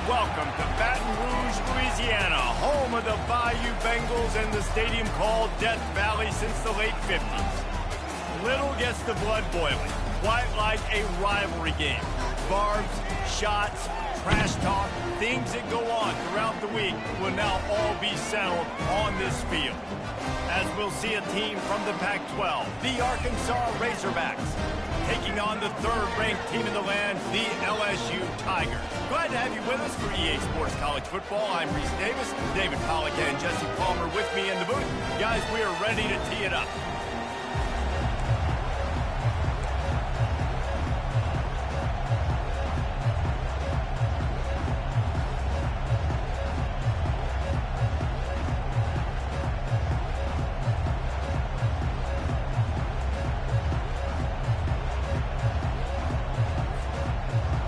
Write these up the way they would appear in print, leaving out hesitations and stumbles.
welcome to Baton Rouge, Louisiana, home of the Bayou Bengals and the stadium called Death Valley since the late 50s. Little gets the blood boiling, quite like a rivalry game. Barbs, shots, trash talk, things that go on throughout the week will now all be settled on this field. As we'll see a team from the Pac-12, the Arkansas Razorbacks, taking on the third-ranked team in the land, the LSU Tigers. Glad to have you with us for EA Sports College Football. I'm Reese Davis, David Pollack and Jesse Palmer with me in the booth. Guys, we are ready to tee it up.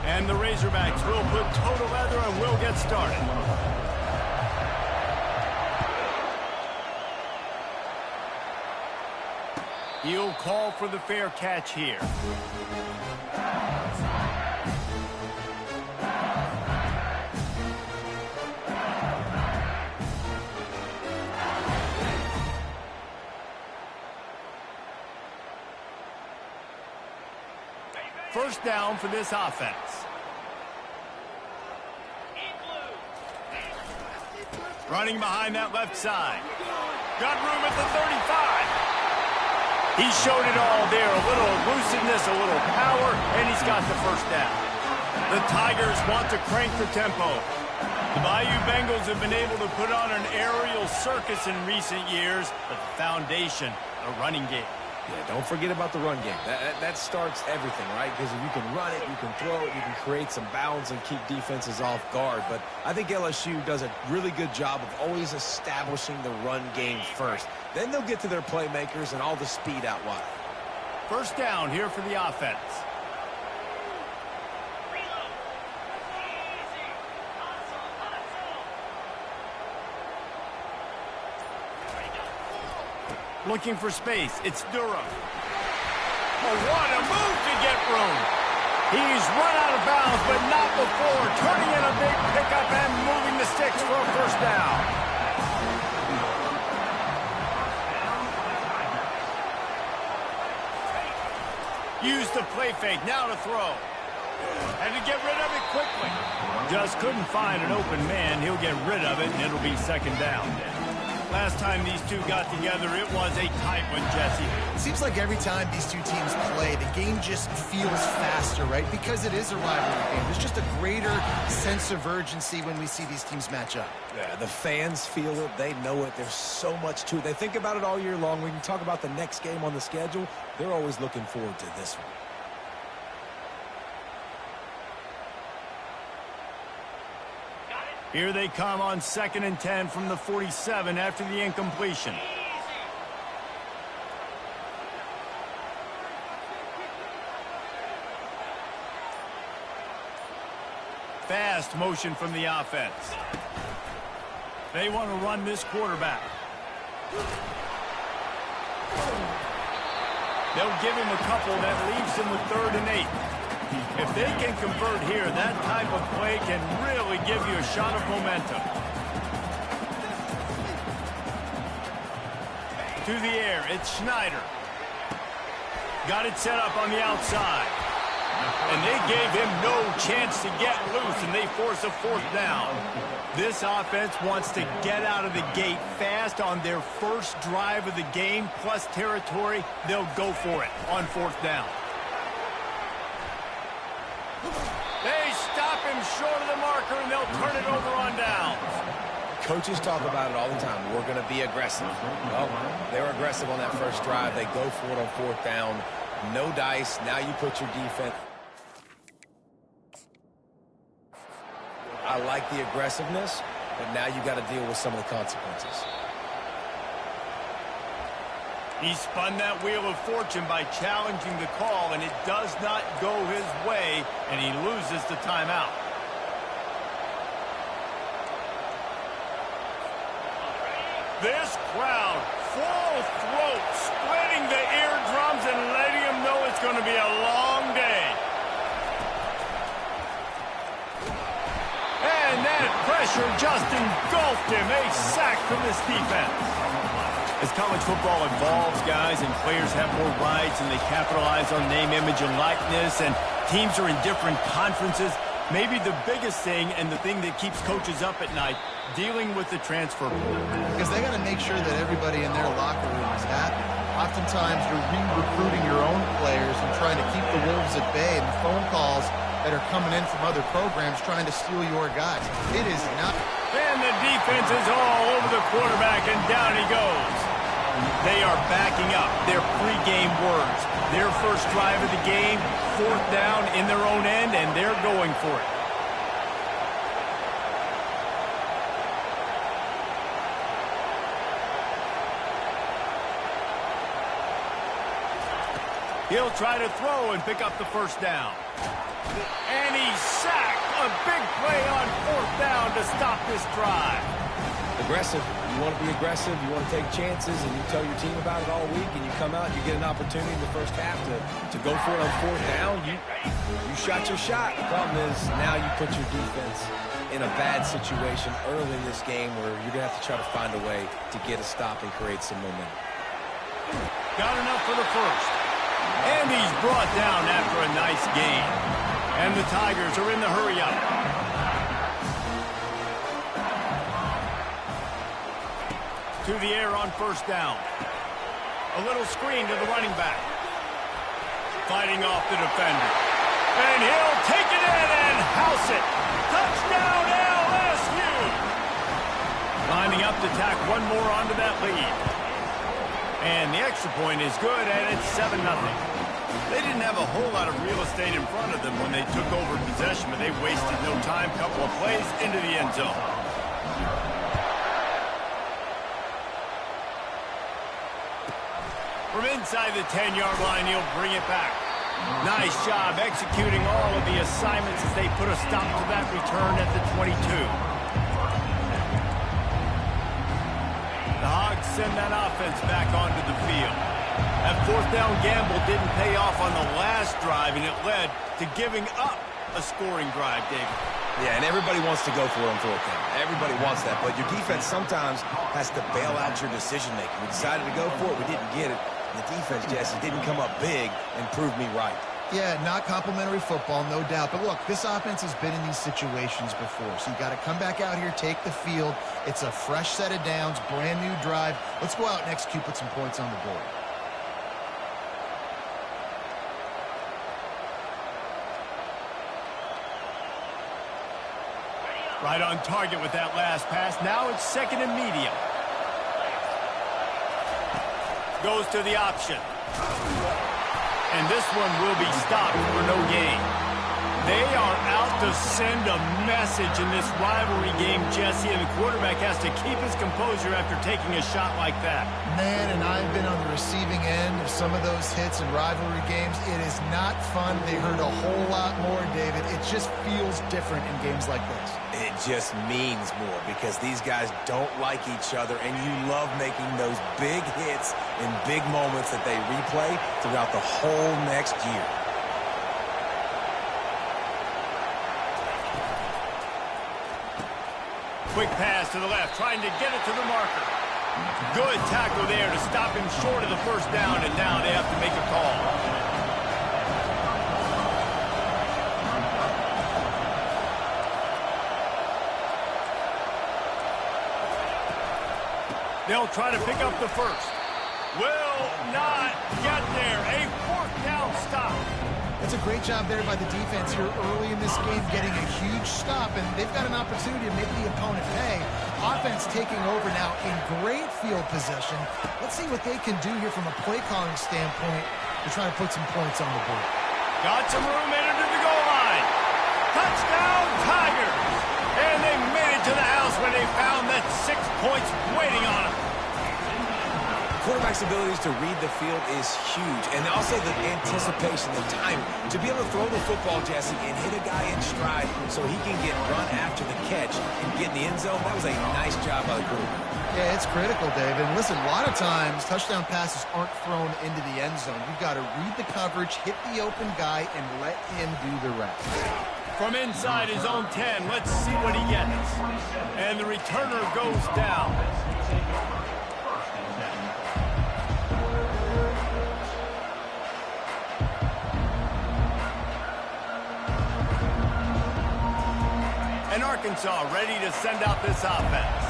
And the Razorbacks will put total leather and we'll get started. He'll call for the fair catch here. First down for this offense. Running behind that left side. Got room at the 35. He showed it all there. A little elusiveness, a little power, and he's got the first down. The Tigers want to crank the tempo. The Bayou Bengals have been able to put on an aerial circus in recent years, but the foundation, the running game. Yeah, don't forget about the run game. That starts everything, right? Because if you can run it, you can throw it, you can create some bounds and keep defenses off guard. But I think LSU does a really good job of always establishing the run game first. Then they'll get to their playmakers and all the speed out wide. First down here for the offense. Looking for space. It's Durham. Oh, what a move to get room. He's run out of bounds, but not before. Turning in a big pickup and moving the sticks for a first down. Use the play fake. Now to throw. And to get rid of it quickly. Just couldn't find an open man. He'll get rid of it, and it'll be second down. Last time these two got together, it was a tight one, Jesse. It seems like every time these two teams play, the game just feels faster, right? Because it is a rivalry game. There's just a greater sense of urgency when we see these teams match up. Yeah, the fans feel it. They know it. There's so much to it. They think about it all year long. We can talk about the next game on the schedule. They're always looking forward to this one. Here they come on 2nd and 10 from the 47 after the incompletion. Fast motion from the offense. They want to run this quarterback. They'll give him a couple that leaves him with 3rd and 8. If they can convert here, that type of play can really give you a shot of momentum. To the air, it's Schneider. Got it set up on the outside. And they gave him no chance to get loose, and they force a 4th down. This offense wants to get out of the gate fast on their first drive of the game, plus territory. They'll go for it on 4th down. They stop him short of the marker, and they'll turn it over on downs. Coaches talk about it all the time. We're going to be aggressive. Well, they were aggressive on that first drive. They go for it on 4th down. No dice. Now you put your defense. I like the aggressiveness, but now you got to deal with some of the consequences. He spun that wheel of fortune by challenging the call, and it does not go his way, and he loses the timeout. This crowd, full throat, splitting the eardrums and letting him know it's going to be a long day. And pressure just engulfed him. A sack from this defense. As college football evolves, guys, and players have more rights and they capitalize on name, image, and likeness, and teams are in different conferences, maybe the biggest thing and the thing that keeps coaches up at night, dealing with the transfer portal. Because they got to make sure that everybody in their locker room is happy. Oftentimes, you're re-recruiting your own players and trying to keep the wolves at bay, and the phone calls that are coming in from other programs trying to steal your guys. It is not. And the defense is all over the quarterback, and down he goes. They are backing up their pregame words. Their first drive of the game, 4th down in their own end, and they're going for it. He'll try to throw and pick up the first down. And he's sacked. A big play on 4th down to stop this drive. Aggressive. You want to be aggressive. You want to take chances, and you tell your team about it all week, and you come out and you get an opportunity in the first half to go for it on 4th down. You shot your shot. The problem is now you put your defense in a bad situation early in this game where you're going to have to try to find a way to get a stop and create some momentum. Got enough for the first. And he's brought down after a nice gain. And the Tigers are in the hurry-up. To the air on 1st down. A little screen to the running back. Fighting off the defender. And he'll take it in and house it. Touchdown LSU! Lining up to tack one more onto that lead. And the extra point is good, and it's 7-0. They didn't have a whole lot of real estate in front of them when they took over possession, but they wasted no time. Couple of plays into the end zone. From inside the 10-yard line, he'll bring it back. Nice job executing all of the assignments as they put a stop to that return at the 22. The Hogs send that offense back onto the field. That 4th down gamble didn't pay off on the last drive, and it led to giving up a scoring drive, David. Yeah, and everybody wants to go for it on 4th down. Everybody wants that, but your defense sometimes has to bail out your decision-making. We decided to go for it. We didn't get it. The defense, Jesse, didn't come up big and prove me right. Yeah, not complimentary football, no doubt. But look, this offense has been in these situations before. So you got to come back out here, take the field. It's a fresh set of downs, brand new drive. Let's go out and execute, put some points on the board. Right on target with that last pass. Now it's 2nd and medium. Goes to the option. And this one will be stopped for no gain. They are out to send a message in this rivalry game, Jesse, and the quarterback has to keep his composure after taking a shot like that. Man, and I've been on the receiving end of some of those hits in rivalry games. It is not fun. They hurt a whole lot more, David. It just feels different in games like this. It just means more because these guys don't like each other, and you love making those big hits in big moments that they replay throughout the whole next year. Quick pass to the left, trying to get it to the marker. Good tackle there to stop him short of the 1st down, and now they have to make a call. They'll try to pick up the first. Will not get there. A 4th down stop. That's a great job there by the defense here early in this game, getting a huge stop, and they've got an opportunity to make the opponent pay. Offense taking over now in great field possession. Let's see what they can do here from a play calling standpoint to try to put some points on the board. Got some room in to the goal line. Touchdown, Tigers! And they made it to the house when they found that 6 points waiting on them. quarterback's abilities to read the field is huge. And also the anticipation, the time to be able to throw the football, Jesse, and hit a guy in stride so he can get run after the catch and get in the end zone. That was a nice job by the quarterback. Yeah, it's critical, David. And listen, a lot of times touchdown passes aren't thrown into the end zone. You've got to read the coverage, hit the open guy, and let him do the rest. From inside his own 10, let's see what he gets. And the returner goes down. And Arkansas ready to send out this offense.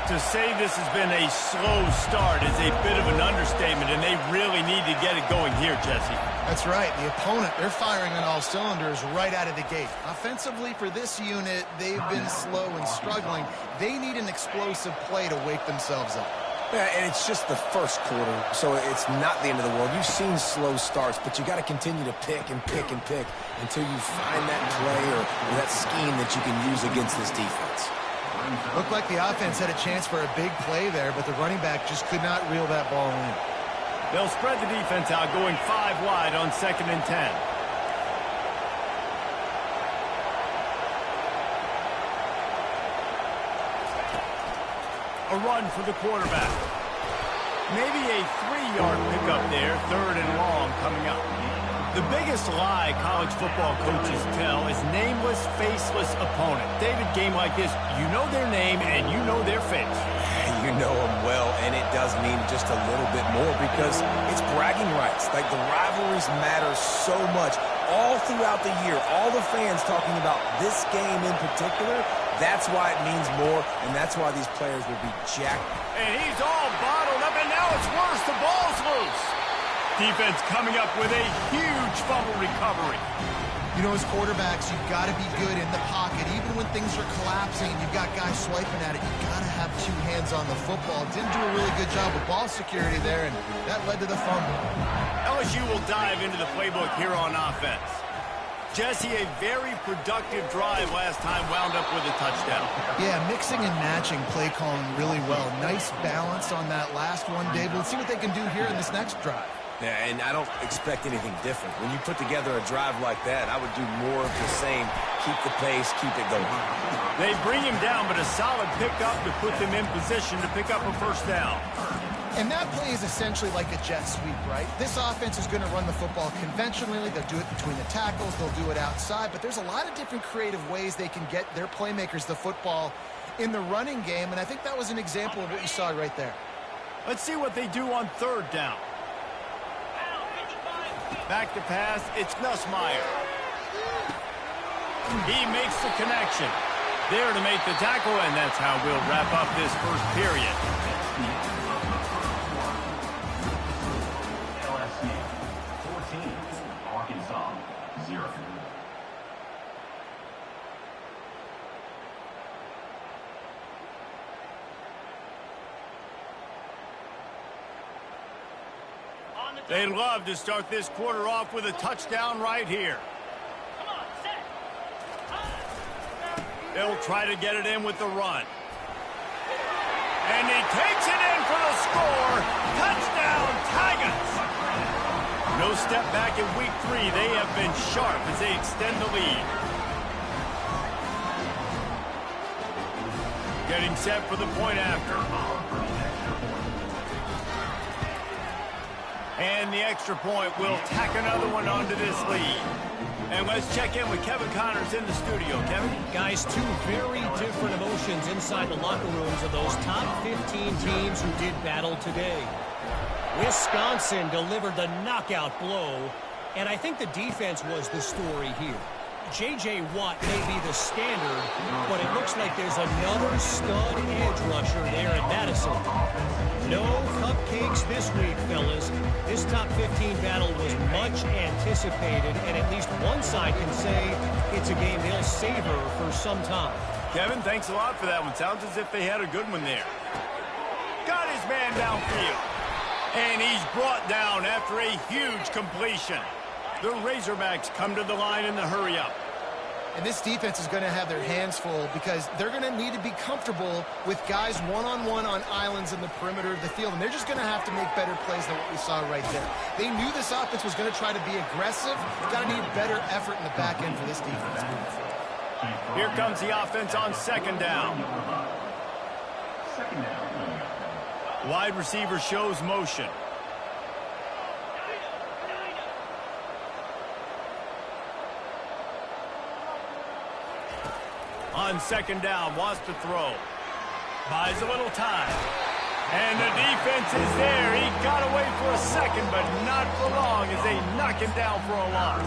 To say this has been a slow start is a bit of an understatement, and they really need to get it going here, Jesse. That's right. The opponent, they're firing on all cylinders right out of the gate. Offensively, for this unit, they've been slow and struggling. They need an explosive play to wake themselves up. Yeah, and it's just the first quarter, so it's not the end of the world. You've seen slow starts, but you got to continue to pick and pick and pick until you find that play or that scheme that you can use against this defense. Looked like the offense had a chance for a big play there, but the running back just could not reel that ball in. They'll spread the defense out, going 5 wide on 2nd and 10. A run for the quarterback. Maybe a 3-yard pickup there, 3rd and long coming up. The biggest lie college football coaches tell is nameless, faceless opponent. David, game like this, you know their name and you know their face. You know them well, and it does mean just a little bit more because it's bragging rights. Like, the rivalries matter so much all throughout the year. All the fans talking about this game in particular, that's why it means more, and that's why these players will be jacked. And he's all bottled up, and now it's worse. The ball's loose. Defense coming up with a huge fumble recovery. You know, as quarterbacks, you've got to be good in the pocket. Even when things are collapsing and you've got guys swiping at it, you've got to have 2 hands on the football. Didn't do a really good job with ball security there, and that led to the fumble. LSU will dive into the playbook here on offense. Jesse, a very productive drive last time, wound up with a touchdown. Yeah, mixing and matching play calling really well. Nice balance on that last one, Dave. Let's see what they can do here in this next drive. Yeah, and I don't expect anything different. When you put together a drive like that, I would do more of the same. Keep the pace, keep it going. They bring him down, but a solid pickup to put them in position to pick up a 1st down. And that play is essentially like a jet sweep, right? This offense is going to run the football conventionally. They'll do it between the tackles. They'll do it outside. But there's a lot of different creative ways they can get their playmakers the football in the running game. And I think that was an example of what you saw right there. Let's see what they do on 3rd down. Back to pass, it's Nussmeier. He makes the connection. There to make the tackle, and that's how we'll wrap up this 1st period. LSU 14, Arkansas 0. They'd love to start this quarter off with a touchdown right here. They'll try to get it in with the run. And he takes it in for the score. Touchdown, Tigers! No step back in week 3. They have been sharp as they extend the lead. Getting set for the point after. And the extra point will tack another one onto this lead. And let's check in with Kevin Connors in the studio. Kevin? Guys, 2 very different emotions inside the locker rooms of those top 15 teams who did battle today. Wisconsin delivered the knockout blow, and I think the defense was the story here. J.J. Watt may be the standard, but it looks like there's another stud edge rusher there at Madison. No cupcakes this week, fellas. This top 15 battle was much anticipated, and at least one side can say it's a game they'll savor for some time. Kevin, thanks a lot for that one. Sounds as if they had a good one there. Got his man downfield. And he's brought down after a huge completion. The Razorbacks come to the line in the hurry-up. And this defense is going to have their hands full because they're going to need to be comfortable with guys one-on-one on islands in the perimeter of the field. And they're just going to have to make better plays than what we saw right there. They knew this offense was going to try to be aggressive. You've got to need better effort in the back end for this defense moving forward. Here comes the offense on second down. Wide receiver shows motion. On second down, wants to throw. Buys a little time. And the defense is there. He got away for a second, but not for long as they knock him down for a loss.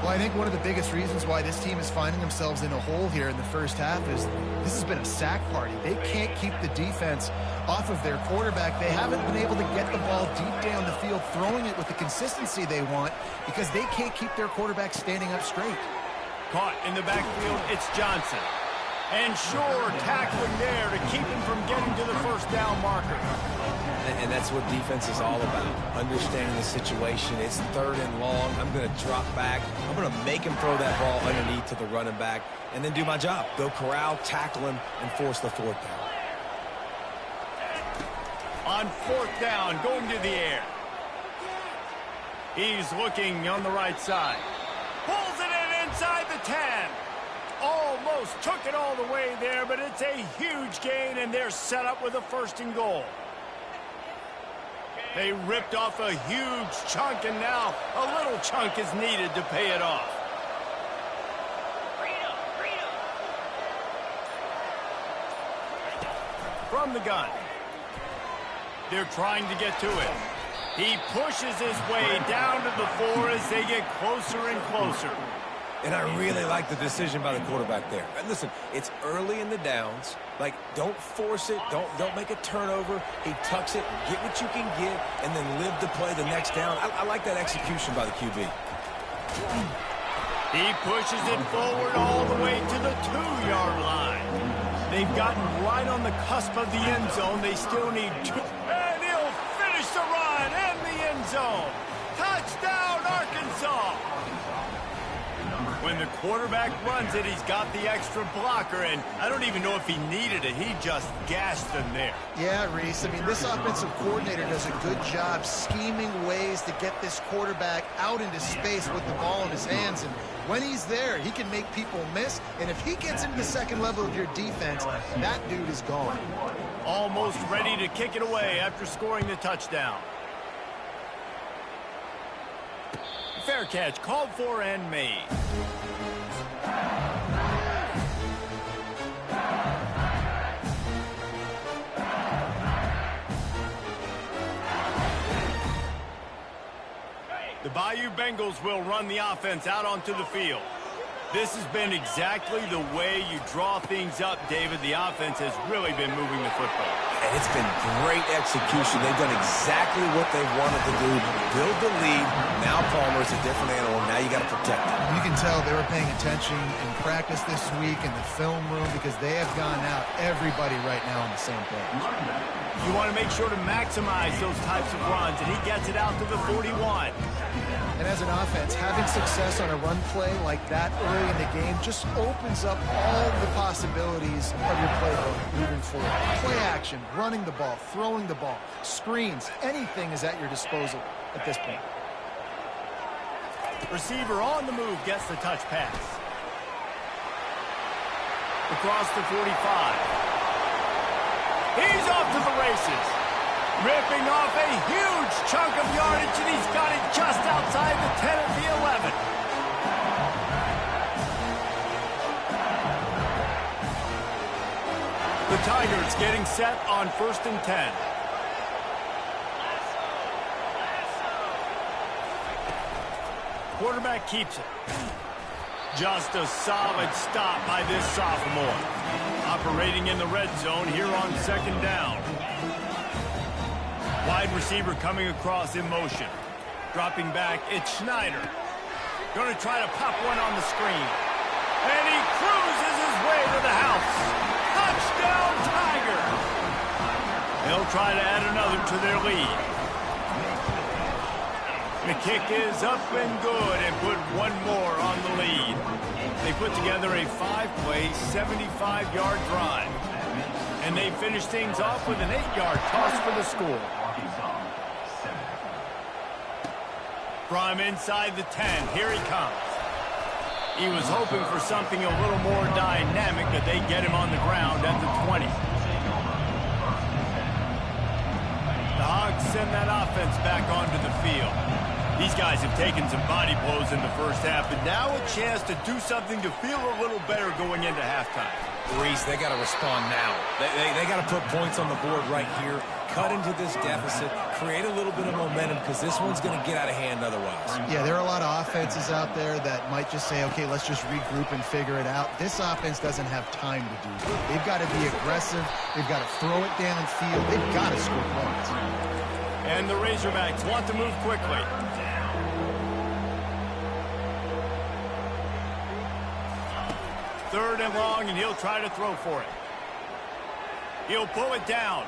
Well, I think one of the biggest reasons why this team is finding themselves in a hole here in the first half is this has been a sack party. They can't keep the defense off of their quarterback. They haven't been able to get the ball deep down the field, throwing it with the consistency they want because they can't keep their quarterback standing up straight. Caught in the backfield, it's Johnson. And Shore tackling there to keep him from getting to the first down marker. And that's what defense is all about, understanding the situation. It's third and long. I'm going to drop back. I'm going to make him throw that ball underneath to the running back and then do my job. Go corral, tackle him, and force the fourth down. On fourth down, going to the air. He's looking on the right side. Pulls it in inside the 10. Almost took it all the way there, but it's a huge gain, and they're set up with a first and goal. They ripped off a huge chunk, and now a little chunk is needed to pay it off. From the gun. They're trying to get to it. He pushes his way down to the 4 as they get closer and closer. And I really like the decision by the quarterback there. And listen, it's early in the downs. Like, don't force it. Don't make a turnover. He tucks it, get what you can get, and then live to play the next down. I like that execution by the QB. He pushes it forward all the way to the 2-yard line. They've gotten right on the cusp of the end zone. They still need 2. And he'll finish the run in the end zone. Touchdown, Arkansas. When the quarterback runs it, he's got the extra blocker, and I don't even know if he needed it. He just gashed them there. Yeah, Reese. I mean, this offensive coordinator does a good job scheming ways to get this quarterback out into space with the ball in his hands. And when he's there, he can make people miss. And if he gets into the second level of your defense, that dude is gone. Almost ready to kick it away after scoring the touchdown. Fair catch, called for and made. The Bayou Bengals will run the offense out onto the field. This has been exactly the way you draw things up, David. The offense has really been moving the football. And it's been great execution. They've done exactly what they wanted to do. Build the lead. Now Palmer's a different animal. Now you got to protect him. You can tell they were paying attention in practice this week in the film room because they have gone out everybody right now on the same page. You want to make sure to maximize those types of runs, and he gets it out to the 41. And as an offense, having success on a run play like that early in the game just opens up all the possibilities of your playbook moving forward. Play action, running the ball, throwing the ball, screens, anything is at your disposal at this point. Receiver on the move gets the touch pass. Across the 45. He's off to the races. Ripping off a huge chunk of yardage, and he's got it just outside the 10 of the 11. The Tigers getting set on 1st and 10. Quarterback keeps it. Just a solid stop by this sophomore. Operating in the red zone here on 2nd down. Wide receiver coming across in motion. Dropping back, it's Schneider. Going to try to pop one on the screen. And he cruises his way to the house. Touchdown, Tigers! They'll try to add another to their lead. The kick is up and good and put one more on the lead. They put together a 5-play, 75-yard drive. And they finish things off with an 8-yard toss for the score. From inside the 10, here he comes. He was hoping for something a little more dynamic, but they get him on the ground at the 20. The Hogs send that offense back onto the field. These guys have taken some body blows in the first half, but now a chance to do something to feel a little better going into halftime. Reese, they got to respond now. They got to put points on the board right here, cut into this deficit, create a little bit of momentum, because this one's going to get out of hand otherwise. Yeah, there are a lot of offenses out there that might just say, okay, let's just regroup and figure it out. This offense doesn't have time to do that. They've got to be aggressive. They've got to throw it downfield. They've got to score points. And the Razorbacks want to move quickly. Third and long, and he'll try to throw for it. He'll pull it down.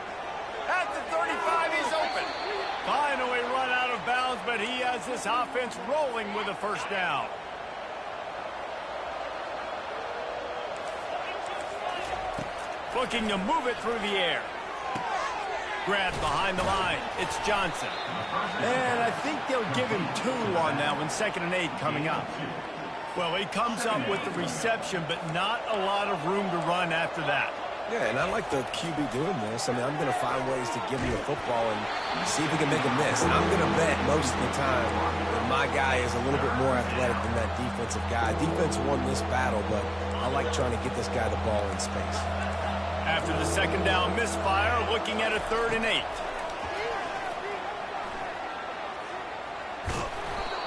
At the 35, he's open. Finally run out of bounds, but he has this offense rolling with a first down. Looking to move it through the air. Grabbed behind the line. It's Johnson. And I think they'll give him 2 on that one. 2nd and 8 coming up. Well, he comes up with the reception, but not a lot of room to run after that. Yeah, and I like the QB doing this. I mean, I'm going to find ways to give him the football and see if he can make a miss. And I'm going to bet most of the time that my guy is a little bit more athletic than that defensive guy. Defense won this battle, but I like trying to get this guy the ball in space. After the 2nd down misfire, looking at a 3rd and 8.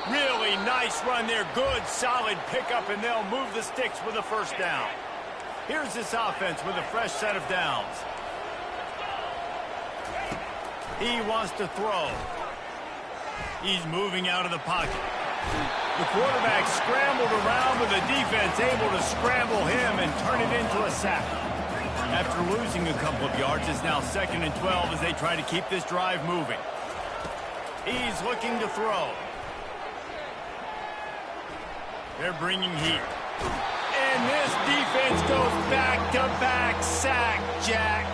Really nice run there. Good, solid pickup, and they'll move the sticks with a first down. Here's this offense with a fresh set of downs. He wants to throw. He's moving out of the pocket. The quarterback scrambled around, but the defense able to scramble him and turn it into a sack. After losing a couple of yards, it's now 2nd and 12 as they try to keep this drive moving. He's looking to throw. They're bringing heat. And this defense goes back-to-back sack, Jack.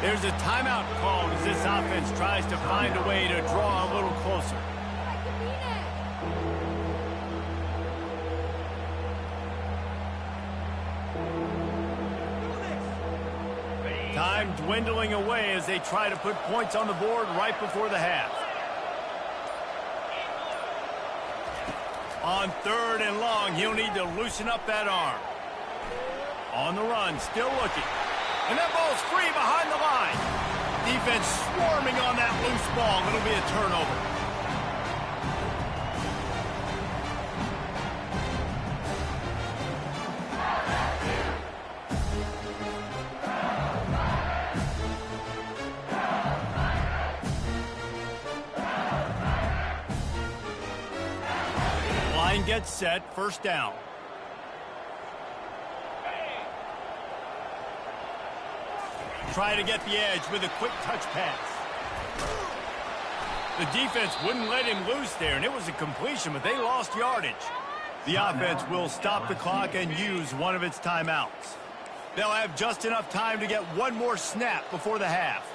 There's a timeout called as this offense tries to find a way to draw a little closer. Time dwindling away as they try to put points on the board right before the half. On 3rd and long, he'll need to loosen up that arm. On the run, still looking. And that ball's free behind the line. Defense swarming on that loose ball. It'll be a turnover. Line gets set, first down. Try to get the edge with a quick touch pass. The defense wouldn't let him loose there, and it was a completion, but they lost yardage. The offense will stop the clock and use one of its timeouts. They'll have just enough time to get one more snap before the half.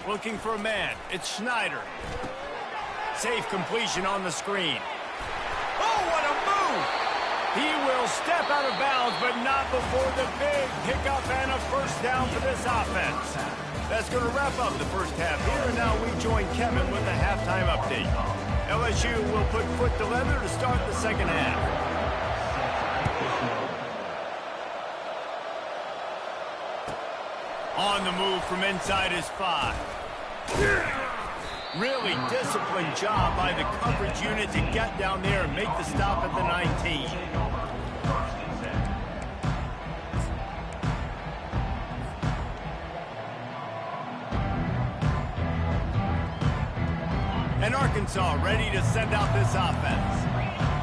Looking for a man. It's Schneider. Safe completion on the screen. Oh, what a move! He will step out of bounds, but not before the big pickup and a first down for this offense. That's going to wrap up the first half here, and now we join Kevin with the halftime update. LSU will put foot to leather to start the second half. On the move from inside his 5. Really disciplined job by the coverage unit to get down there and make the stop at the 19. And Arkansas ready to send out this offense.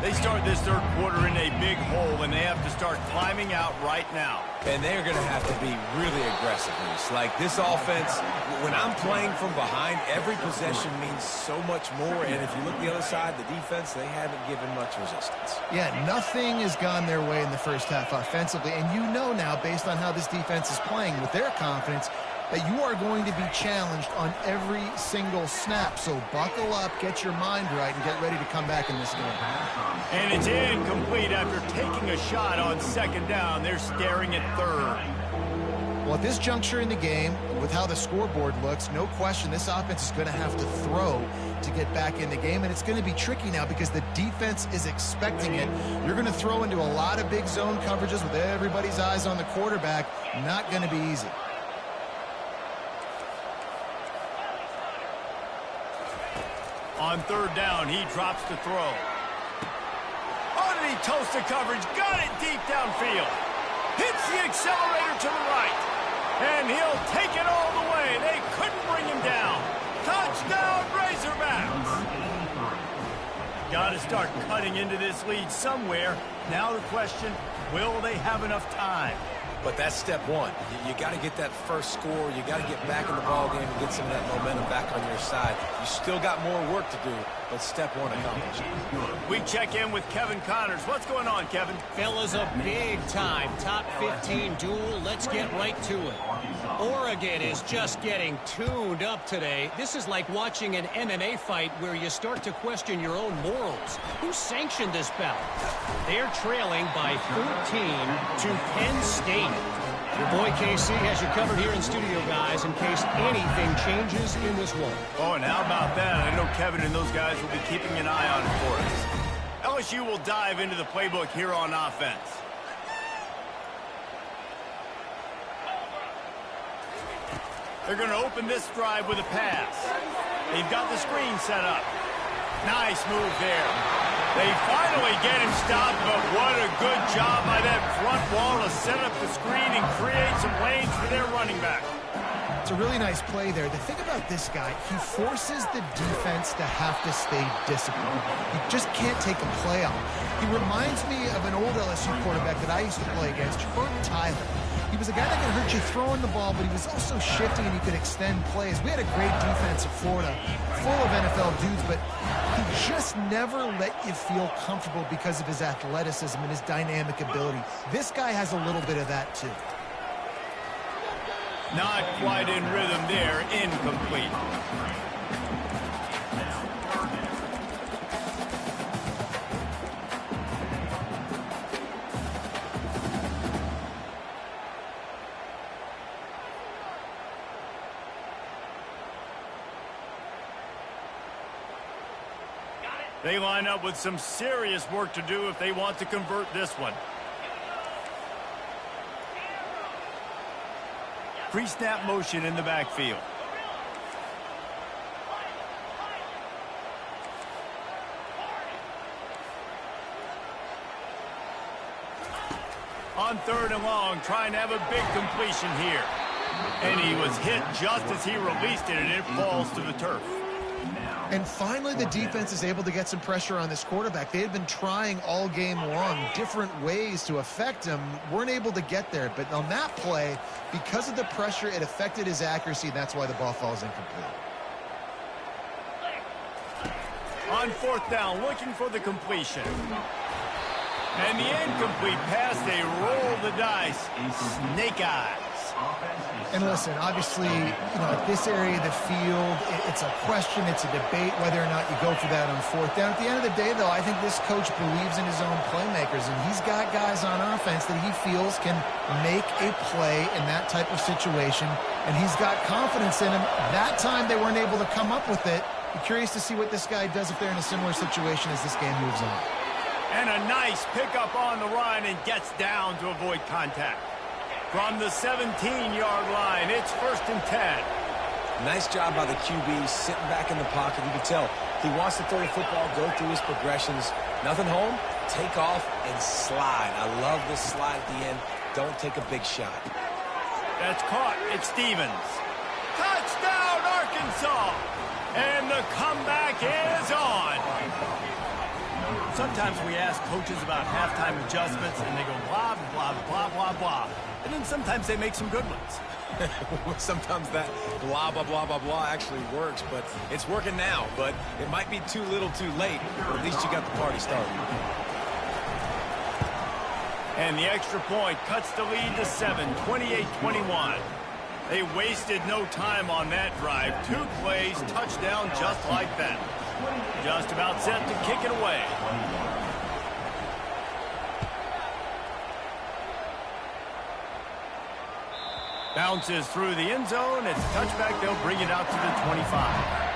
They start this third quarter in a big hole, and they have to start climbing out right now. And they're going to have to be really aggressive. Like this offense, when I'm playing from behind, every possession means so much more. And if you look the other side, the defense, they haven't given much resistance. Yeah, nothing has gone their way in the first half offensively. And you know now, based on how this defense is playing with their confidence, that you are going to be challenged on every single snap. So buckle up, get your mind right, and get ready to come back in this game. And it's incomplete after taking a shot on second down. They're staring at third. Well, at this juncture in the game, with how the scoreboard looks, no question this offense is going to have to throw to get back in the game. And it's going to be tricky now because the defense is expecting it. You're going to throw into a lot of big zone coverages with everybody's eyes on the quarterback. Not going to be easy. On third down, he drops to throw. Oh, did he toast the coverage? Got it deep downfield. Hits the accelerator to the right. And he'll take it all the way. They couldn't bring him down. Touchdown, Razorbacks. Got to start cutting into this lead somewhere. Now the question, will they have enough time? But that's step one. You got to get that first score. You got to get back in the ball game and get some of that momentum back on your side. You still got more work to do, but step one accomplished. We check in with Kevin Connors. What's going on, Kevin? Fellas, a big-time top 15 duel. Let's get right to it. Oregon is just getting tuned up today. This is like watching an MMA fight where you start to question your own morals. Who sanctioned this bout? They're trailing by 13 to Penn State. Your boy KC has you covered here in studio, guys, in case anything changes in this one. Oh, and how about that? I know Kevin and those guys will be keeping an eye on it for us. LSU will dive into the playbook here on offense. They're going to open this drive with a pass. They've got the screen set up. Nice move there. They finally get him stopped, but what a good job by that front wall to set up the screen and create some lanes for their running back. It's a really nice play there. The thing about this guy, he forces the defense to have to stay disciplined. He just can't take a play off. He reminds me of an old LSU quarterback that I used to play against, Herb Tyler. He was a guy that could hurt you throwing the ball, but he was also shifty and he could extend plays. We had a great defense at Florida, full of NFL dudes, but he just never let you feel comfortable because of his athleticism and his dynamic ability. This guy has a little bit of that too. Not quite in rhythm there, incomplete. They line up with some serious work to do if they want to convert this one. Pre-snap motion in the backfield. On third and long, trying to have a big completion here. And he was hit just as he released it, and it falls to the turf. And finally, the defense is able to get some pressure on this quarterback. They had been trying all game long different ways to affect him. Weren't able to get there. But on that play, because of the pressure, it affected his accuracy. And that's why the ball falls incomplete. On fourth down, looking for the completion. And the incomplete pass, they roll the dice. Snake eyes. And listen, obviously, at this area of the field, it's a question, it's a debate whether or not you go for that on fourth down. At the end of the day, though, I think this coach believes in his own playmakers, and he's got guys on offense that he feels can make a play in that type of situation, and he's got confidence in him. That time, they weren't able to come up with it. Be curious to see what this guy does if they're in a similar situation as this game moves on. And a nice pickup on the run and gets down to avoid contact. From the 17-yard line, it's 1st and 10. Nice job by the QB, sitting back in the pocket. You can tell he wants to throw the football, go through his progressions. Nothing home, take off, and slide. I love the slide at the end. Don't take a big shot. That's caught. It's Stevens. Touchdown, Arkansas! And the comeback is on. Sometimes we ask coaches about halftime adjustments, and they go blah, blah, blah, blah, blah. And then sometimes they make some good ones. Sometimes that blah, blah, blah, blah, blah actually works, but it's working now. But it might be too little too late, but at least you got the party started. And the extra point cuts the lead to 7, 28-21. They wasted no time on that drive. 2 plays, touchdown just like that. Just about set to kick it away. Bounces through the end zone. It's a touchback. They'll bring it out to the 25.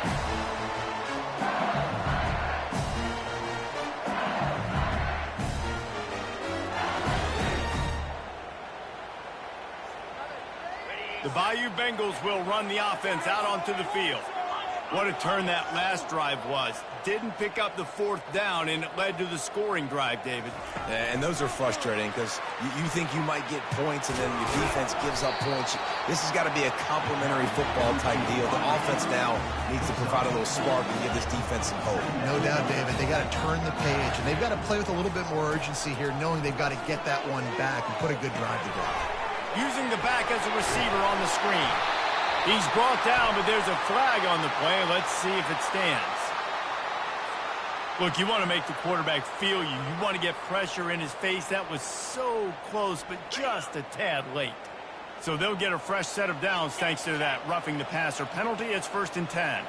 The Bayou Bengals will run the offense out onto the field. What a turn that last drive was. Didn't pick up the 4th down, and it led to the scoring drive, David. And those are frustrating because you think you might get points, and then your defense gives up points. This has got to be a complementary football type deal. The offense now needs to provide a little spark and give this defense some hope. No doubt, David. They got to turn the page, and they've got to play with a little bit more urgency here, knowing they've got to get that one back and put a good drive together. Using the back as a receiver on the screen. He's brought down, but there's a flag on the play. Let's see if it stands. Look, you want to make the quarterback feel you. You want to get pressure in his face. That was so close, but just a tad late. So they'll get a fresh set of downs thanks to that roughing the passer penalty. It's 1st and 10.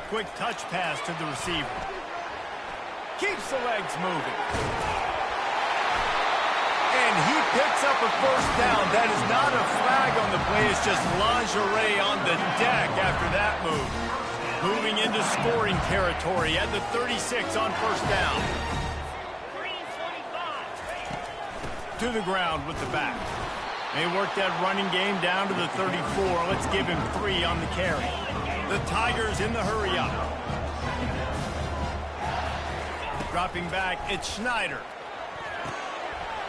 Quick touch pass to the receiver. Keeps the legs moving. And he picks up a 1st down. That is not a flag on the play. It's just lingerie on the deck after that move. Moving into scoring territory at the 36 on 1st down. To the ground with the back. They work that running game down to the 34. Let's give him 3 on the carry. The Tigers in the hurry up. Dropping back, it's Schneider.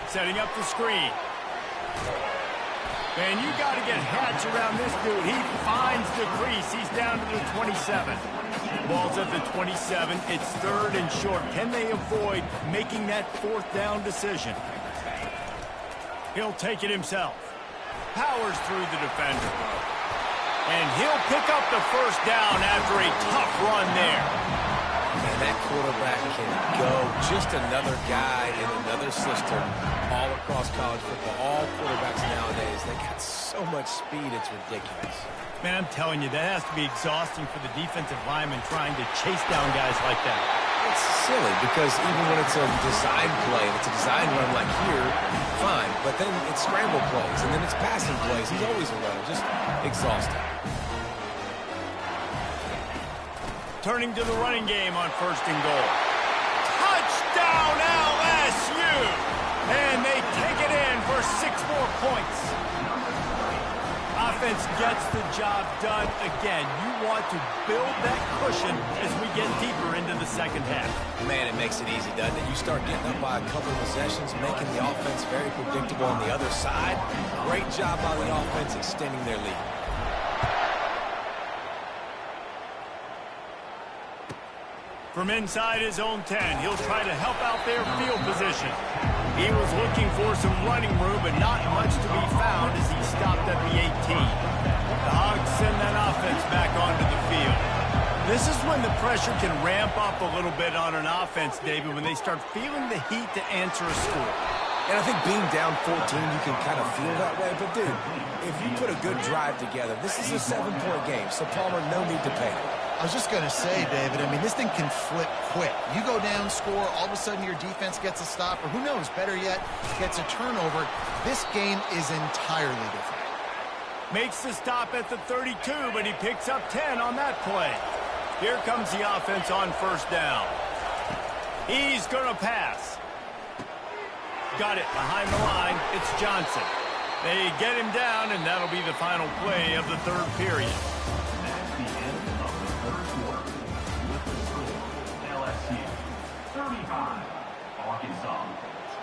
Setting up the screen. And you got to get Hatch around this dude. He finds the crease. He's down to the 27. Ball's at the 27. It's 3rd and short. Can they avoid making that 4th down decision? He'll take it himself. Powers through the defender. And he'll pick up the 1st down after a tough run there. And that quarterback can go. Just another guy in another system all across college football. All quarterbacks nowadays, they got so much speed, it's ridiculous. Man, I'm telling you, that has to be exhausting for the defensive lineman trying to chase down guys like that. It's silly because even when it's a design play, it's a design run like here, fine. But then it's scramble plays, and then it's passing plays. He's always a runner, just exhausting. Turning to the running game on 1st and goal. Touchdown LSU! And they take it in for 6 more points. Offense gets the job done again. You want to build that cushion as we get deeper into the 2nd half. Man, it makes it easy, doesn't it? You start getting up by a couple of possessions, making the offense very predictable on the other side. Great job by the offense extending their lead. From inside his own 10, he'll try to help out their field position. He was looking for some running room, but not much to be found as he stopped at the 18. The Hogs send that offense back onto the field. This is when the pressure can ramp up a little bit on an offense, David, when they start feeling the heat to answer a score. And I think being down 14, you can kind of feel that way. But, dude, if you put a good drive together, this is a 7-point game, so Palmer, no need to panic. I was just going to say, David, I mean, this thing can flip quick. You go down, score, all of a sudden your defense gets a stop, or who knows, better yet, gets a turnover. This game is entirely different. Makes the stop at the 32, but he picks up 10 on that play. Here comes the offense on 1st down. He's going to pass. Got it behind the line. It's Johnson. They get him down, and that'll be the final play of the 3rd period. That's the end of the 3rd quarter. With the score, LSU 35, Arkansas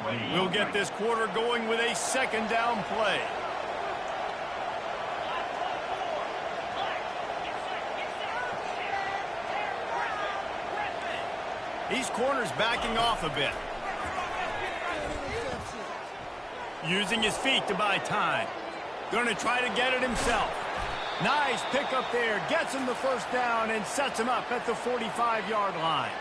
28. We'll get this quarter going with a 2nd down play. These corners backing off a bit. Using his feet to buy time. Going to try to get it himself. Nice pickup there. Gets him the first down and sets him up at the 45-yard line.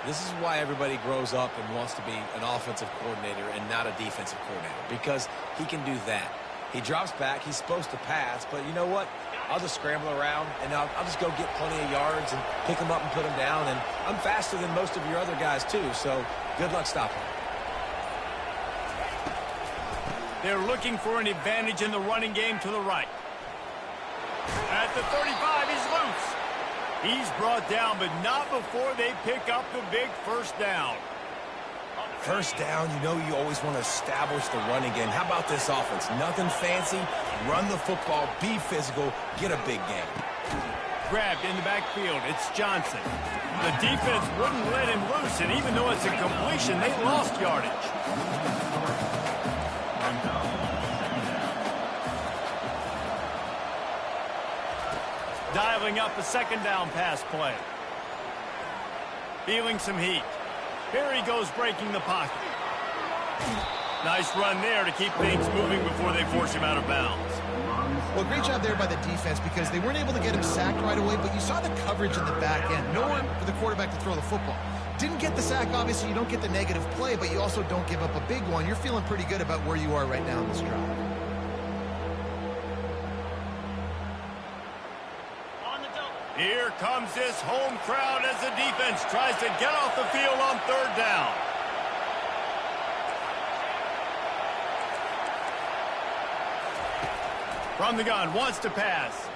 This is why everybody grows up and wants to be an offensive coordinator and not a defensive coordinator, because he can do that. He drops back. He's supposed to pass, but you know what? I'll just scramble around, and I'll just go get plenty of yards and pick them up and put them down, and I'm faster than most of your other guys, too, so good luck stopping. They're looking for an advantage in the running game to the right. At the 35, he's loose. He's brought down, but not before they pick up the big first down. First down, you know you always want to establish the running game. How about this offense? Nothing fancy. Run the football, be physical, get a big game. Grabbed in the backfield. It's Johnson. The defense wouldn't let him loose, and even though it's a completion, they lost yardage. Dialing up a second down pass play. Feeling some heat. Here he goes breaking the pocket. Nice run there to keep things moving before they force him out of bounds. Well, great job there by the defense because they weren't able to get him sacked right away, but you saw the coverage in the back end. Nowhere for the quarterback to throw the football. Didn't get the sack, obviously. You don't get the negative play, but you also don't give up a big one. You're feeling pretty good about where you are right now in this drive. Here comes this home crowd as the defense tries to get off the field on third down. From the gun, wants to pass.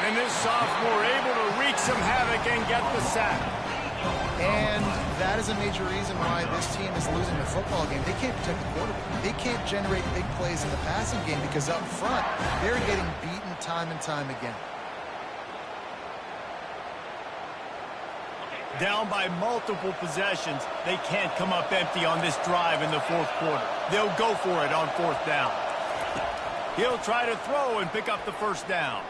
And this sophomore able to wreak some havoc and get the sack. And that is a major reason why this team is losing the football game. They can't protect the quarterback. They can't generate big plays in the passing game because up front, they're getting beaten time and time again. Down by multiple possessions, they can't come up empty on this drive in the fourth quarter. They'll go for it on fourth down. He'll try to throw and pick up the first down.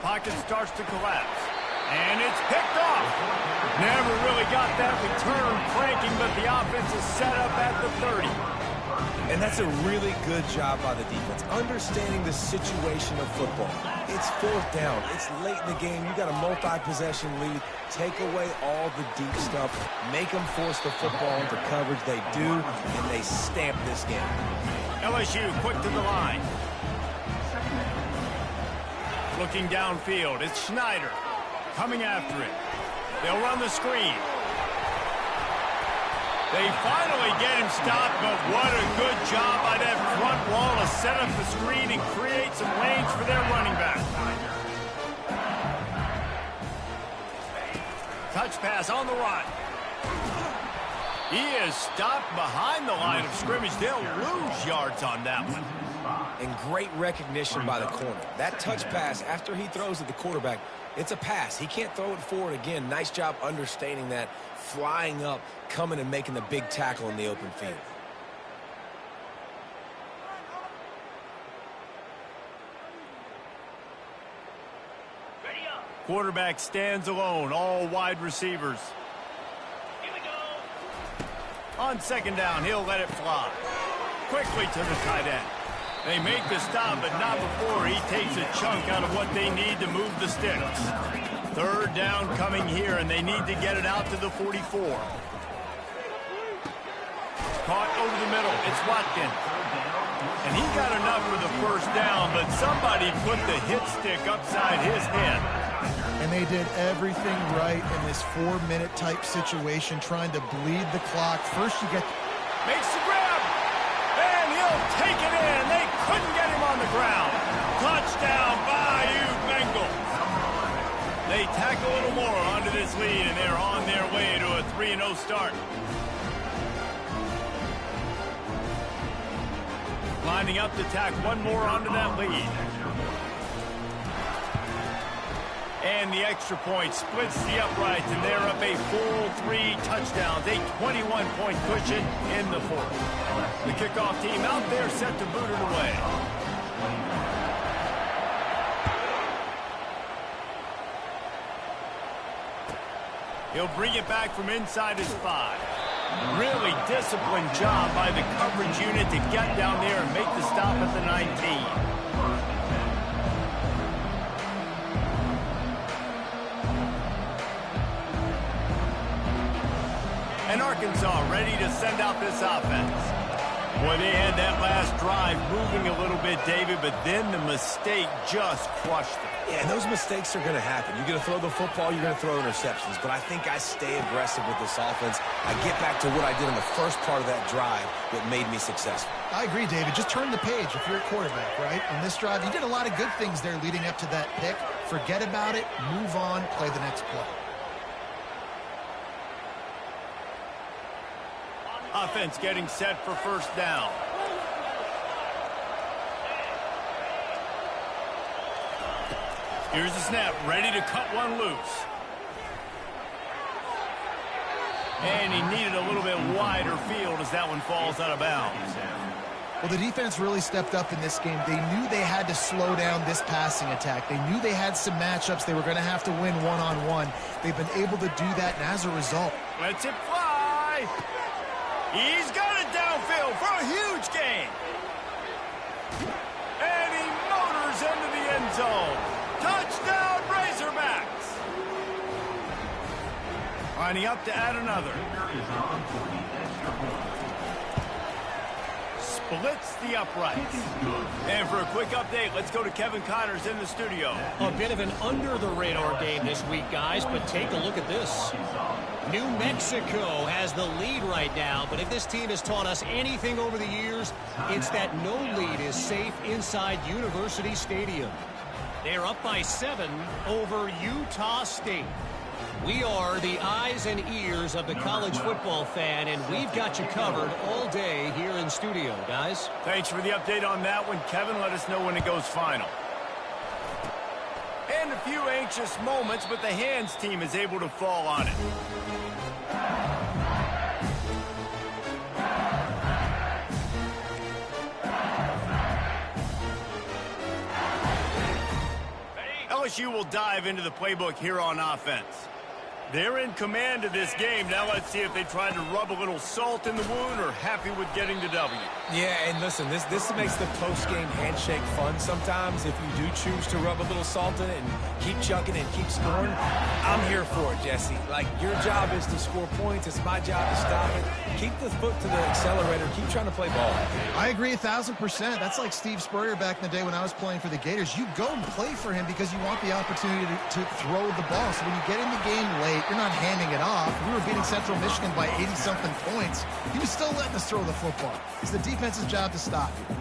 Pocket starts to collapse. And it's picked off. Never really got that return cranking, but the offense is set up at the 30. And that's a really good job by the defense, understanding the situation of football. It's fourth down. It's late in the game. You got a multi-possession lead. Take away all the deep stuff. Make them force the football into coverage. They do, and they stamp this game. LSU quick to the line. Looking downfield, it's Schneider coming after it. They'll run the screen. They finally get him stopped, but what a good job by that front wall to set up the screen and create some lanes for their running back. Touch pass on the run. He is stopped behind the line of scrimmage. They'll lose yards on that one. And great recognition by the corner. That touch pass, after he throws at the quarterback, it's a pass. He can't throw it forward again. Nice job understanding that, flying up, coming and making the big tackle in the open field. Quarterback stands alone, all wide receivers. On second down, he'll let it fly. Quickly to the tight end. They make the stop, but not before he takes a chunk out of what they need to move the sticks. Third down coming here, and they need to get it out to the 44. Caught over the middle. It's Watkins. And he got enough for the first down, but somebody put the hit stick upside his head. And they did everything right in this 4-minute type situation, trying to bleed the clock. First you get... Makes the grab, and he'll take it in. They couldn't get him on the ground. Touchdown, Bayou Bengals. They tack a little more onto this lead, and they're on their way to a 3-0 start. Lining up to tack one more onto that lead. And the extra point splits the uprights, and they're up a full 3 touchdowns, a 21-point cushion in the fourth. The kickoff team out there set to boot it away. He'll bring it back from inside his 5. Really disciplined job by the coverage unit to get down there and make the stop at the 19. And Arkansas ready to send out this offense. Boy, they had that last drive moving a little bit, David, but then the mistake just crushed them. Yeah, and those mistakes are going to happen. You're going to throw the football, you're going to throw interceptions. But I think I stay aggressive with this offense. I get back to what I did in the first part of that drive that made me successful. I agree, David. Just turn the page if you're a quarterback, right? On this drive, you did a lot of good things there leading up to that pick. Forget about it, move on, play the next play. Offense getting set for first down. Here's the snap, ready to cut one loose. And he needed a little bit wider field as that one falls out of bounds. Well, the defense really stepped up in this game. They knew they had to slow down this passing attack. They knew they had some matchups they were going to have to win one-on-one. They've been able to do that, and as a result... Lets it fly! He's got it downfield for a huge gain. And he motors into the end zone. Touchdown, Razorbacks. Lining up to add another. Splits the uprights. And for a quick update, let's go to Kevin Connors in the studio. A bit of an under-the-radar game this week, guys, but take a look at this. New Mexico has the lead right now, but if this team has taught us anything over the years, it's that no lead is safe inside University Stadium. They're up by 7 over Utah State. We are the eyes and ears of the college football fan, and we've got you covered all day here in studio, guys. Thanks for the update on that one, Kevin. Let us know when it goes final. And a few anxious moments, but the hands team is able to fall on it. LSU will dive into the playbook here on offense. They're in command of this game. Now let's see if they try to rub a little salt in the wound or happy with getting the W. Yeah, and listen, this makes the post-game handshake fun sometimes. If you do choose to rub a little salt in it and keep chucking and keep scoring, I'm here for it, Jesse. Like, your job is to score points. It's my job to stop it. Keep the foot to the accelerator. Keep trying to play ball. I agree 1,000%. That's like Steve Spurrier back in the day when I was playing for the Gators. You go and play for him because you want the opportunity to throw the ball. So when you get in the game late, you're not handing it off. We were beating Central Michigan by 80-something points. He was still letting us throw the football. It's the defense's job to stop you.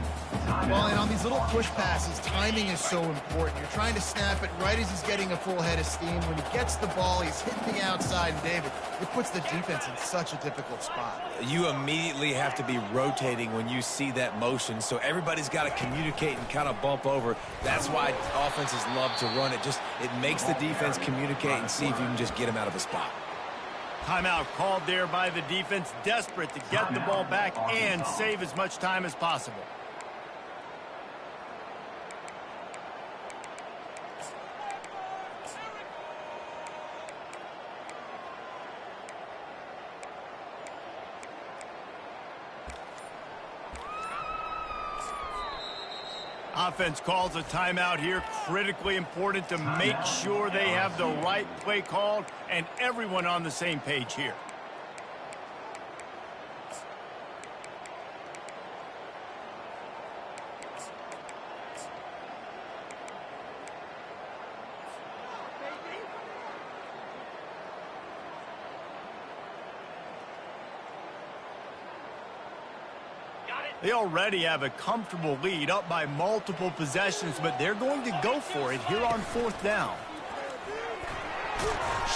Well, and on these little push passes, timing is so important. You're trying to snap it right as he's getting a full head of steam. When he gets the ball, he's hitting the outside, and David, it puts the defense in such a difficult spot. You immediately have to be rotating when you see that motion, so everybody's got to communicate and kind of bump over. That's why offenses love to run it. It makes the defense communicate and see if you can just get him out of a spot. Timeout called there by the defense, desperate to get the ball back and save as much time as possible. Offense calls a timeout here. Critically important to make sure they have the right play called and everyone on the same page here. They already have a comfortable lead, up by multiple possessions, but they're going to go for it here on fourth down.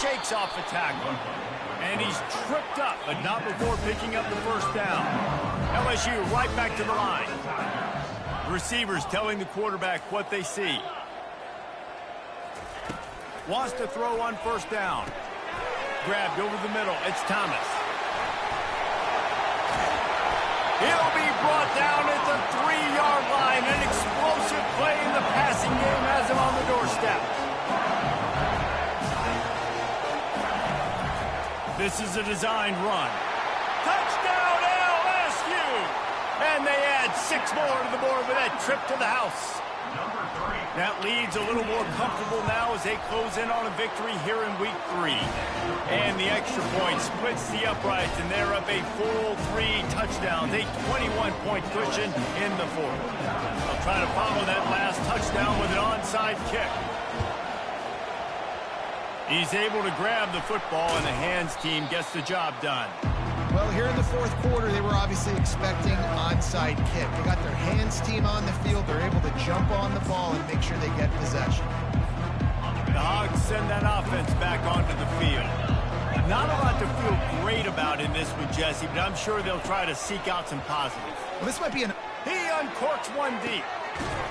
Shakes off the tackle, and he's tripped up, but not before picking up the first down. LSU right back to the line. Receivers telling the quarterback what they see. Wants to throw on first down. Grabbed over the middle. It's Thomas. He'll be brought down at the 3-yard line. An explosive play in the passing game has him on the doorstep. This is a designed run. Touchdown, LSU! And they add 6 more to the board with that trip to the house. That lead's a little more comfortable now as they close in on a victory here in week 3. And the extra point splits the uprights, and they're up a full 3 touchdowns, a 21-point cushion in the 4th. They'll try to follow that last touchdown with an onside kick. He's able to grab the football, and the hands team gets the job done. Well, here in the 4th quarter, they were obviously expecting onside kick. They got their hands team on the field. They're able to jump on the ball and make sure they get possession. The Hogs send that offense back onto the field. Not a lot to feel great about in this one, Jesse, but I'm sure they'll try to seek out some positives. Well, this might be an... He uncorks one deep.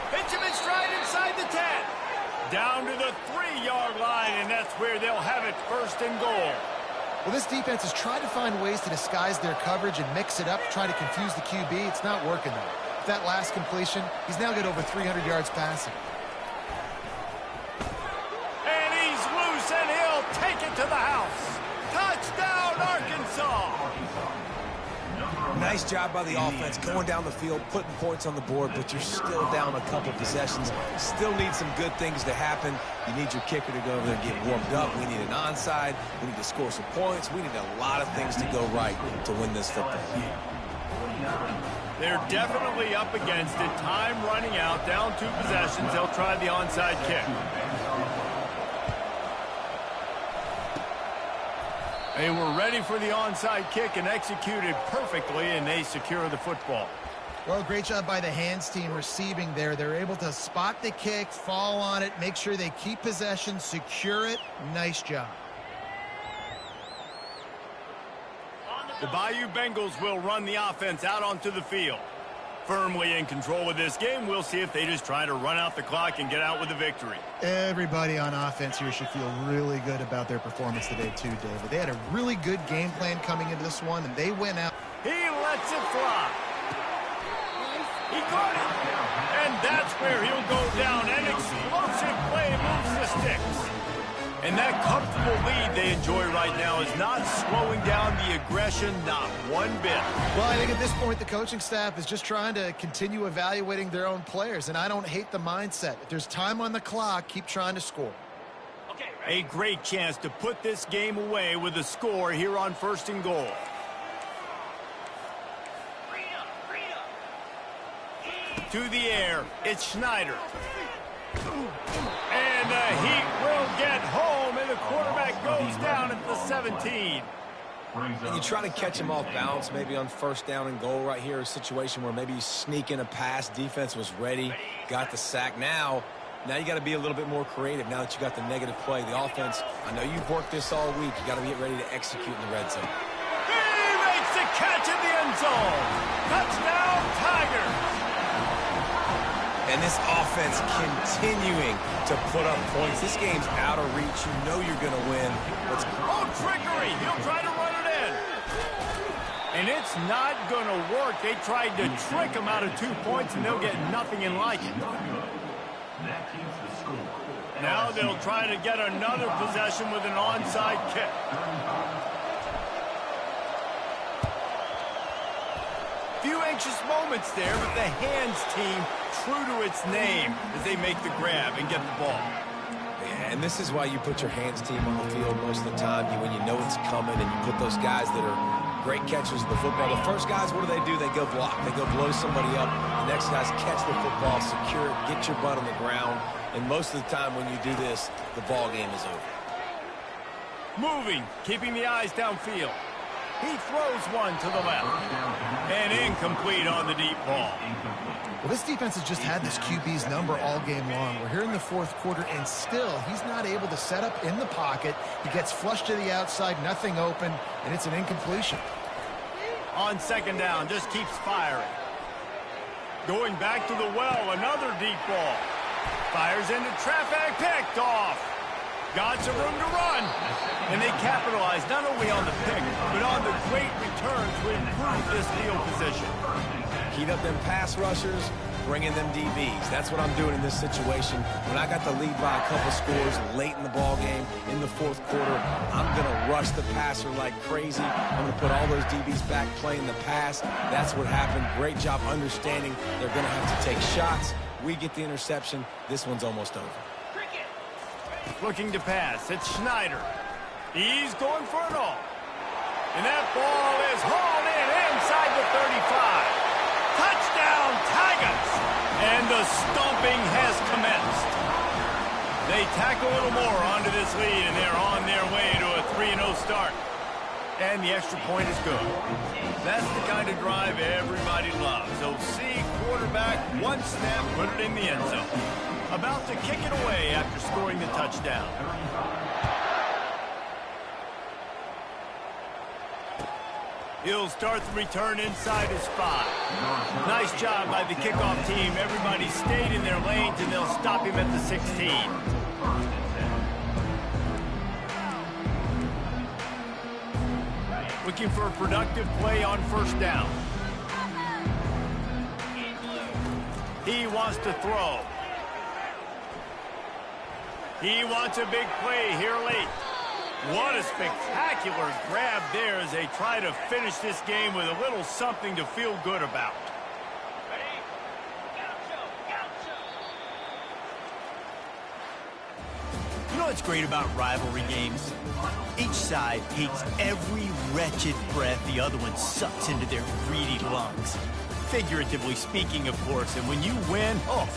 Benjamin stride inside the 10. Down to the 3-yard line, and that's where they'll have it, 1st and goal. Well, this defense has tried to find ways to disguise their coverage and mix it up, try to confuse the QB. It's not working, though. With that last completion, he's now got over 300 yards passing. And he's loose, and he'll take it to the house. Touchdown, Arkansas! Nice job by the offense, going down the field, putting points on the board, but you're still down a couple possessions. Still need some good things to happen. You need your kicker to go over there and get warmed up. We need an onside. We need to score some points. We need a lot of things to go right to win this football game. They're definitely up against it. Time running out, down 2 possessions. They'll try the onside kick. They were ready for the onside kick and executed perfectly, and they secure the football. Well, great job by the hands team receiving there. They're able to spot the kick, fall on it, make sure they keep possession, secure it. Nice job. The Bayou Bengals will run the offense out onto the field. Firmly in control of this game, we'll see if they just try to run out the clock and get out with a victory. Everybody on offense here should feel really good about their performance today too, David. They had a really good game plan coming into this one, and they went out. He lets it fly. He caught it. And that's where he'll go down. An explosive play moves the sticks. And that comfortable lead they enjoy right now is not slowing down the aggression, not one bit. Well, I think at this point the coaching staff is just trying to continue evaluating their own players, and I don't hate the mindset. If there's time on the clock, keep trying to score. A great chance to put this game away with a score here on 1st and goal. To the air, it's Schneider. And the Heat will get home, and the quarterback goes down at the 17. And you try to catch him off balance, maybe on 1st down and goal right here, a situation where maybe you sneak in a pass. Defense was ready, got the sack. Now you got to be a little bit more creative now that you got the negative play. The offense, I know you've worked this all week. You got to get ready to execute in the red zone. He makes the catch in the end zone. Touchdown, Tigers. And this offense continuing to put up points. This game's out of reach. You know you're going to win. Oh, trickery! He'll try to run it in. And it's not going to work. They tried to trick him out of 2 points, and they'll get nothing in like it. Now they'll try to get another possession with an onside kick. Few anxious moments there, but the hands team true to its name as they make the grab and get the ball. Yeah, and this is why you put your hands team on the field most of the time. When you know it's coming, and you put those guys that are great catchers of the football. The first guys, what do? They go block. They go blow somebody up. The next guys catch the football, secure it, get your butt on the ground. And most of the time when you do this, the ball game is over. Moving, keeping the eyes downfield. He throws one to the left. And incomplete on the deep ball. Well, this defense has just had this QB's number all game long. We're here in the 4th quarter, and still he's not able to set up in the pocket. He gets flushed to the outside, nothing open, and it's an incompletion. On 2nd down, just keeps firing. Going back to the well, another deep ball. Fires into traffic, picked off. Got some room to run. And they capitalize not only on the pick, but on the great return to improve this field position. Heat up them pass rushers, bringing them DBs. That's what I'm doing in this situation. When I got the lead by a couple scores late in the ball game, in the fourth quarter, I'm going to rush the passer like crazy. I'm going to put all those DBs back playing the pass. That's what happened. Great job understanding they're going to have to take shots. We get the interception. This one's almost over. Looking to pass. It's Schneider. He's going for it all. And that ball is hauled in inside the 35. Touchdown, Tigers! And the stomping has commenced. They tack a little more onto this lead, and they're on their way to a 3-0 start. And the extra point is good. That's the kind of drive everybody loves. So see quarterback, one snap, put it in the end zone. About to kick it away after scoring the touchdown. He'll start the return inside his 5. Nice job by the kickoff team. Everybody stayed in their lanes, and they'll stop him at the 16. Looking for a productive play on first down. He wants to throw. He wants a big play here late. What a spectacular grab there as they try to finish this game with a little something to feel good about. You know what's great about rivalry games? Each side hates every wretched breath the other one sucks into their greedy lungs. Figuratively speaking, of course, and when you win, oh.